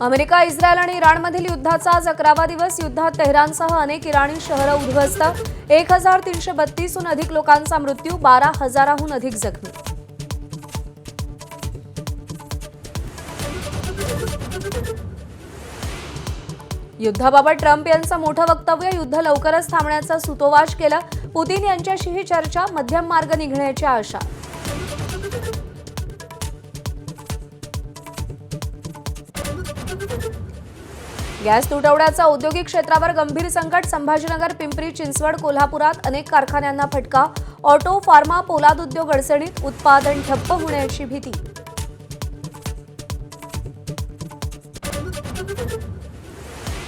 America, Israel आणि इराणमधील युद्धाचा आज 11वा दिवस. युद्धात तेहरानसह अनेक इराणी शहरं उद्ध्वस्त. 1332हून अधिक लोकांचा मृत्यू, 12,000हून अधिक जखमी. युद्धाबाबत ट्रम्प यांचं मोठं वक्तव्य. युद्ध लवकरच थांबण्याचा सूतोवाच केला. पुतीन यांच्याशीही चर्चा, मध्यम मार्ग निघण्याची आशा. गॅस तुटवड्याचा औद्योगिक क्षेत्रावर गंभीर संकट. संभाजीनगर, पिंपरी चिंचवड, कोल्हापुरात अनेक कारखान्यांना फटका. ऑटो, फार्मा, पोलाद उद्योग अडचणीत. उत्पादन ठप्प होण्याची भीती.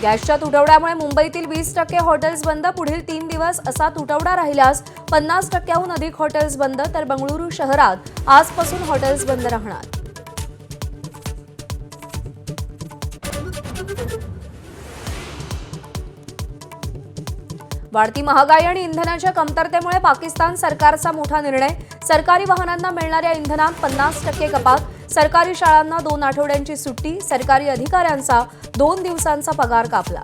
गॅसच्या तुटवड्यामुळे मुंबईतील 20% हॉटेल्स बंद. पुढील 3 दिवस असा तुटवडा राहिल्यास 50%हून अधिक हॉटेल्स बंद. तर बंगळुरू शहरात आजपासून हॉटेल्स बंद राहणार. वाढती महागाई आणि इंधनाच्या कमतरतेमुळे पाकिस्तान सरकारचा मोठा निर्णय. सरकारी वाहनांना मिळणाऱ्या इंधनात 50% कपात. सरकारी शाळांना 2 आठवड्यांची सुट्टी. सरकारी अधिकाऱ्यांचा 2 दिवसांचा पगार कापला.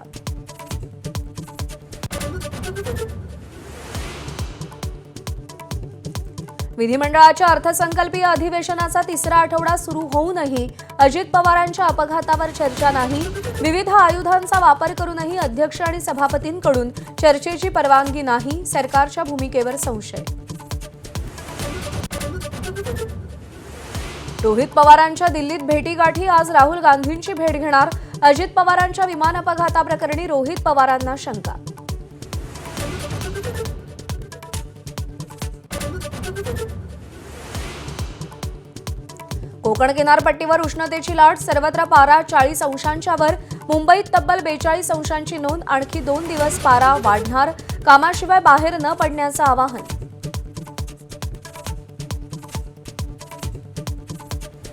विधिमंडळाच्या अर्थसंकल्पीय अधिवेशनाचा 3रा आठवडा सुरू होऊनही अजित पवारांच्या अपघातावर चर्चा नाही. विविध आयुधांचा वापर करूनही अध्यक्ष आणि सभापतींकडून चर्चेची परवानगी नाही. सरकारच्या भूमिकेवर संशय. रोहित पवारांच्या दिल्लीत भेटीगाठी. आज राहुल गांधींची भेट घेणार. अजित पवारांच्या विमान अपघाताप्रकरणी रोहित पवारांना शंका. कोकण किनारपट्टीवर उष्णतेची लाट. सर्वत्र पारा 40 अंशांच्या वर. मुंबईत तब्बल 42 अंशांची नोंद. आणखी 2 दिवस पारा वाढणार. कामाशिवाय बाहेर न पडण्याचं आवाहन.